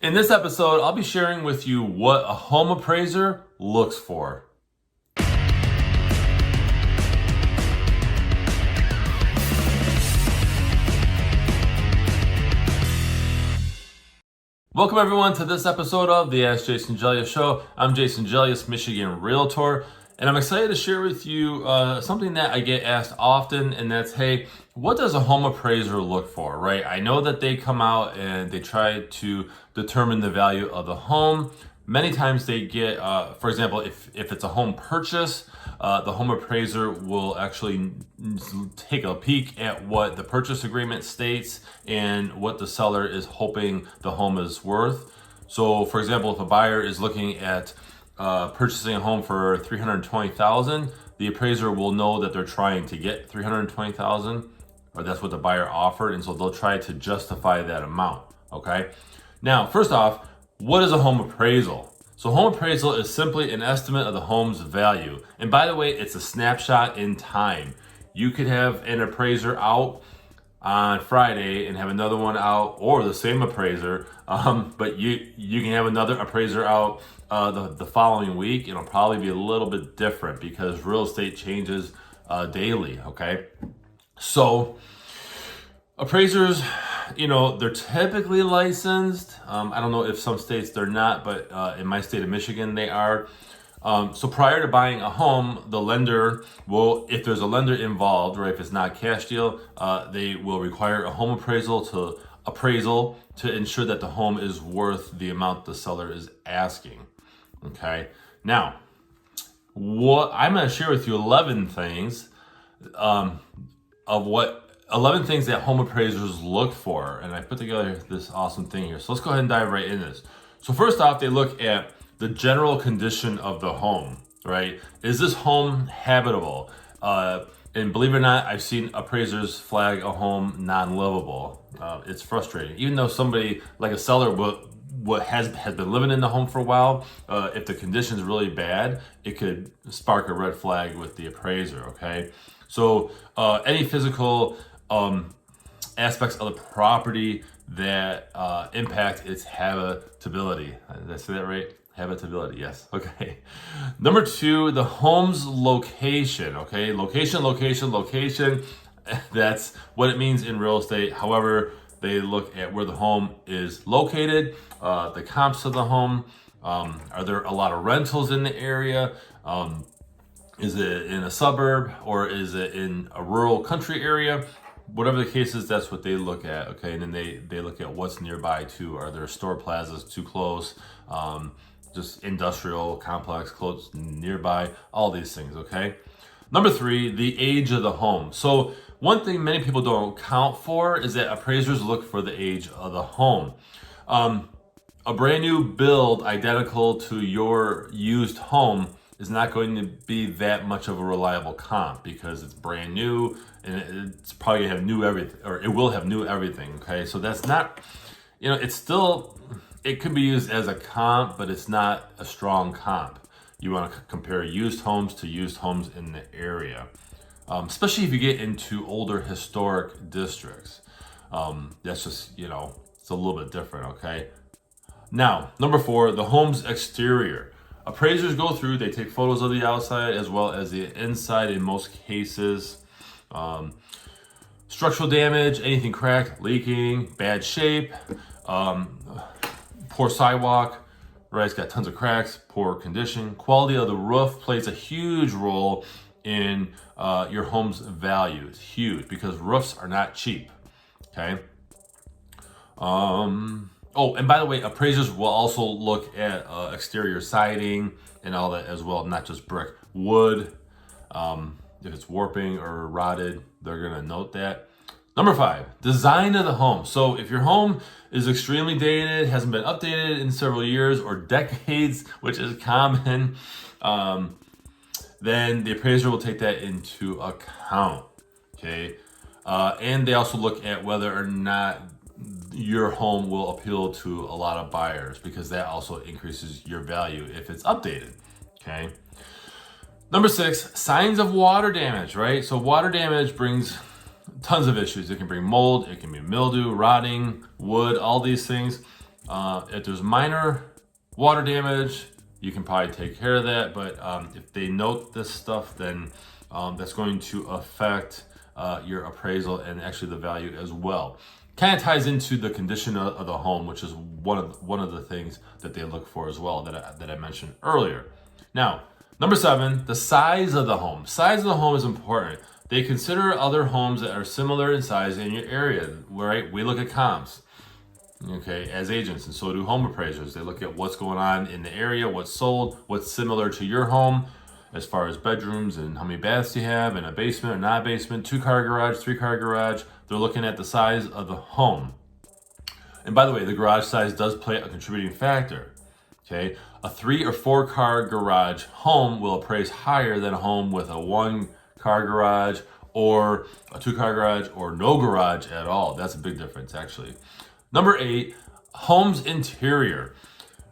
In this episode, I'll be sharing with you what a home appraiser looks for. Welcome everyone to this episode of the AskJasonGelios show. I'm Jason Gelios, Michigan Realtor, and I'm excited to share with you something that I get asked often, and that's, hey, what does a home appraiser look for, right? I know that they come out and they try to determine the value of the home. Many times they get, for example, if it's a home purchase, the home appraiser will actually take a peek at what the purchase agreement states and what the seller is hoping the home is worth. So, for example, if a buyer is looking at purchasing a home for $320,000, the appraiser will know that they're trying to get $320,000, or that's what the buyer offered, and so they'll try to justify that amount. Okay. Now, first off, what is a home appraisal? So home appraisal is simply an estimate of the home's value. And by the way, it's a snapshot in time. You could have an appraiser out on Friday and have another one out, or the same appraiser, but you can have another appraiser out the following week. It'll probably be a little bit different because real estate changes daily, okay? So appraisers, they're typically licensed. I don't know if some states they're not, but in my state of Michigan, they are. So prior to buying a home, the lender will, if there's a lender involved, or if it's not a cash deal, they will require a home appraisal to ensure that the home is worth the amount the seller is asking. Okay. Now, what I'm going to share with you 11 things 11 things that home appraisers look for, and I put together this awesome thing here. So let's go ahead and dive right in this. So first off, they look at the general condition of the home, right? Is this home habitable? And believe it or not, I've seen appraisers flag a home non-livable. It's frustrating. Even though somebody like a seller has been living in the home for a while, if the condition is really bad, it could spark a red flag with the appraiser, okay? So any physical aspects of the property that impact its habitability. Did I say that right? Habitability, yes. Okay. Number 2, the home's location. Okay, location. That's what it means in real estate. However, they look at where the home is located, the comps of the home. Are there a lot of rentals in the area? Is it in a suburb, or is it in a rural country area? Whatever the case is, that's what they look at, okay? And then they look at what's nearby too. Are there store plazas too close? Just industrial complex close nearby, all these things, okay? Number 3, the age of the home. So one thing many people don't account for is that appraisers look for the age of the home. A brand new build identical to your used home is not going to be that much of a reliable comp because it's brand new and it's probably gonna have new everything, or it will have new everything, okay? So that's not, it could be used as a comp, but it's not a strong comp. You wanna compare used homes to used homes in the area, especially if you get into older historic districts. That's just, it's a little bit different, okay? Now, number 4, the home's exterior. Appraisers go through, they take photos of the outside as well as the inside in most cases. Structural damage, anything cracked, leaking, bad shape, poor sidewalk, right? It's got tons of cracks, poor condition. Quality of the roof plays a huge role in your home's value. It's huge because roofs are not cheap, okay? Oh, and by the way, appraisers will also look at exterior siding and all that as well, not just brick. Wood, if it's warping or rotted, they're gonna note that. Number 5, design of the home. So if your home is extremely dated, hasn't been updated in several years or decades, which is common, then the appraiser will take that into account, okay? And they also look at whether or not your home will appeal to a lot of buyers, because that also increases your value if it's updated, okay? Number 6, signs of water damage, right? So water damage brings tons of issues. It can bring mold, it can be mildew, rotting, wood, all these things. If there's minor water damage, you can probably take care of that. But if they note this stuff, then that's going to affect your appraisal and actually the value as well. Kind of ties into the condition of the home, which is one of the things that they look for as well that I mentioned earlier. Now, number 7, the size of the home. Size of the home is important. They consider other homes that are similar in size in your area, right? We look at comps, okay, as agents, and so do home appraisers. They look at what's going on in the area, what's sold, what's similar to your home, as far as bedrooms and how many baths you have, and a basement or not basement, 2-car garage, 3-car garage. They're looking at the size of the home. And by the way, the garage size does play a contributing factor. Okay, a 3 or 4-car garage home will appraise higher than a home with a 1-car garage or a 2-car garage or no garage at all. That's a big difference, actually. Number 8, home's interior.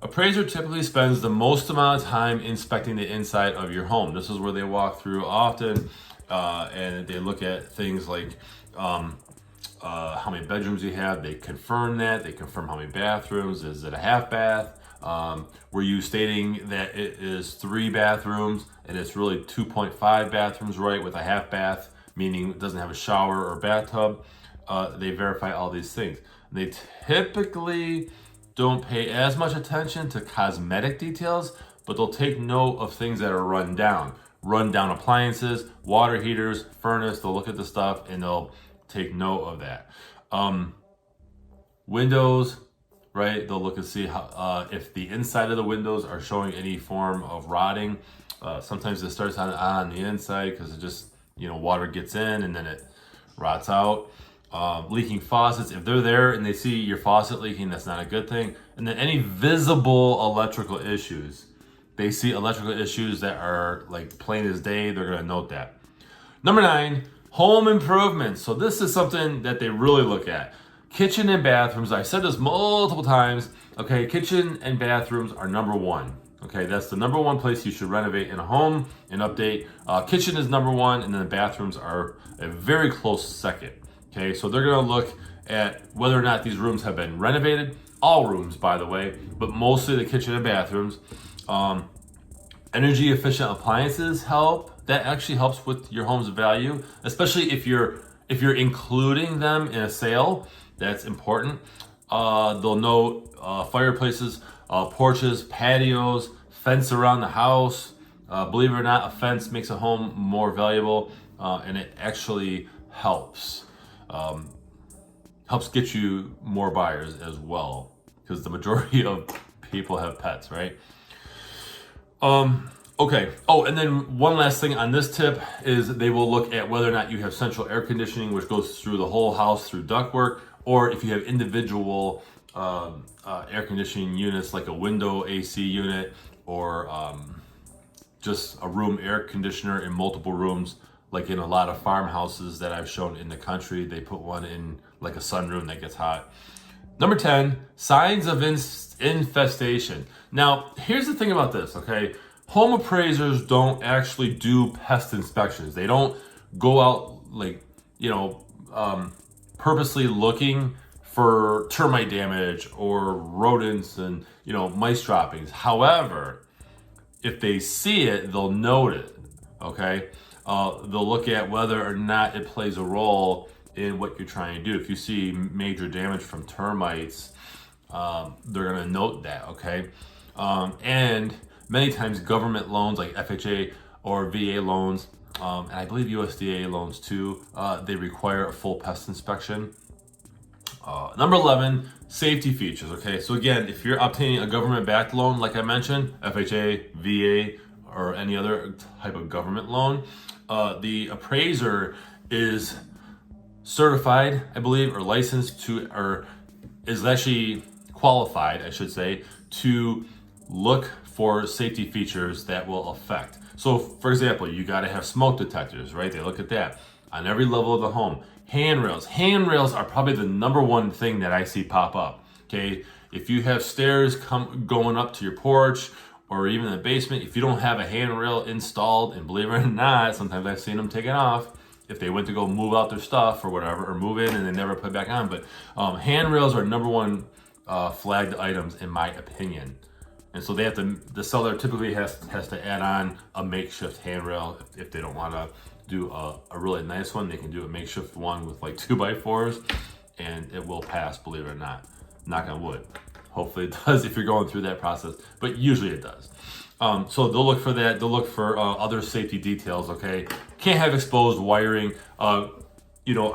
Appraiser typically spends the most amount of time inspecting the inside of your home. This is where they walk through often, and they look at things like how many bedrooms you have. They confirm that. They confirm how many bathrooms. Is it a half bath? Were you stating that it is 3 bathrooms and it's really 2.5 bathrooms, right, with a half bath, meaning it doesn't have a shower or bathtub? They verify all these things. They typically don't pay as much attention to cosmetic details, but they'll take note of things that are run down appliances, water heaters, furnace. They'll look at the stuff and they'll take note of that. Windows, right? They'll look and see how, if the inside of the windows are showing any form of rotting. Sometimes it starts on the inside because it just, water gets in and then it rots out. Leaking faucets, if they're there and they see your faucet leaking, that's not a good thing. And then any visible electrical issues, they see electrical issues that are like plain as day, they're going to note that. Number 9, home improvements. So this is something that they really look at. Kitchen and bathrooms. I said this multiple times. Okay, kitchen and bathrooms are number 1. Okay, that's the number 1 place you should renovate in a home and update. Kitchen is number 1, and then the bathrooms are a very close second. Okay, so they're going to look at whether or not these rooms have been renovated. All rooms, by the way, but mostly the kitchen and bathrooms. Energy efficient appliances help. That actually helps with your home's value, especially if you're including them in a sale. That's important. They'll note fireplaces, porches, patios, fence around the house. Believe it or not, a fence makes a home more valuable, and it actually helps get you more buyers as well, because the majority of people have pets, right? Okay. Oh, and then one last thing on this tip is they will look at whether or not you have central air conditioning, which goes through the whole house through ductwork, or if you have individual air conditioning units like a window AC unit or just a room air conditioner in multiple rooms. Like in a lot of farmhouses that I've shown in the country, they put one in like a sunroom that gets hot. Number 10, signs of infestation. Now, here's the thing about this, okay? Home appraisers don't actually do pest inspections. They don't go out purposely looking for termite damage or rodents and, mice droppings. However, if they see it, they'll note it, okay? They'll look at whether or not it plays a role in what you're trying to do. If you see major damage from termites, they're going to note that, okay? And many times government loans like FHA or VA loans, and I believe USDA loans too, they require a full pest inspection. Number 11, safety features, okay? So again, if you're obtaining a government-backed loan, like I mentioned, FHA, VA, or any other type of government loan, the appraiser is certified, I believe, or licensed to, or is actually qualified, I should say, to look for safety features that will affect. So, for example, you got to have smoke detectors, right? They look at that on every level of the home. Handrails. Handrails are probably the number 1 thing that I see pop up. Okay, if you have stairs going up to your porch, or even in the basement, if you don't have a handrail installed, and believe it or not, sometimes I've seen them taken off if they went to go move out their stuff or whatever, or move in and they never put it back on. But handrails are number 1 flagged items, in my opinion. And so the seller typically has to add on a makeshift handrail. If they don't want to do a really nice one, they can do a makeshift one with like 2x4s, and it will pass, believe it or not. Knock on wood. Hopefully it does if you're going through that process, but usually it does. So they'll look for that. They'll look for other safety details, okay? Can't have exposed wiring. I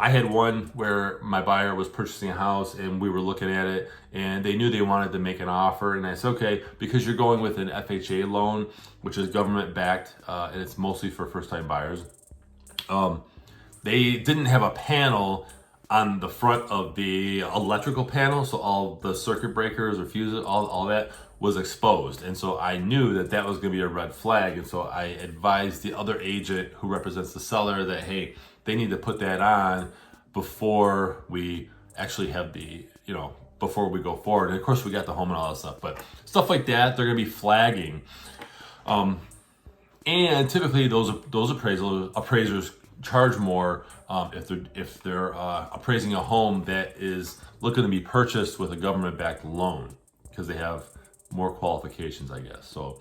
had one where my buyer was purchasing a house and we were looking at it and they knew they wanted to make an offer. And I said, okay, because you're going with an FHA loan, which is government backed, and it's mostly for first time buyers. They didn't have a panel on the front of the electrical panel. So all the circuit breakers or fuses, all that was exposed. And so I knew that was going to be a red flag. And so I advised the other agent who represents the seller that, hey, they need to put that on before we actually have before we go forward. And of course we got the home and all that stuff, but stuff like that, they're going to be flagging. And typically those appraisers charge more if they're appraising a home that is looking to be purchased with a government-backed loan, because they have more qualifications, I guess. So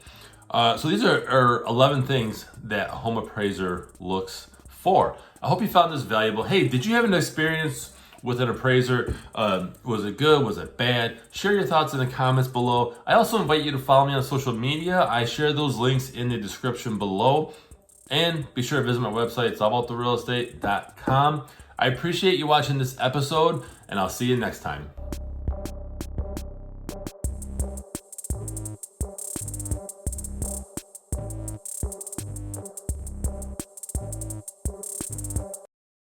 these are 11 things that a home appraiser looks for. I hope you found this valuable. Hey, did you have an experience with an appraiser? Was it good? Was it bad? Share your thoughts in the comments below. I also invite you to follow me on social media. I share those links in the description below. And be sure to visit my website, it's allabouttherealestate.com. I appreciate you watching this episode, and I'll see you next time.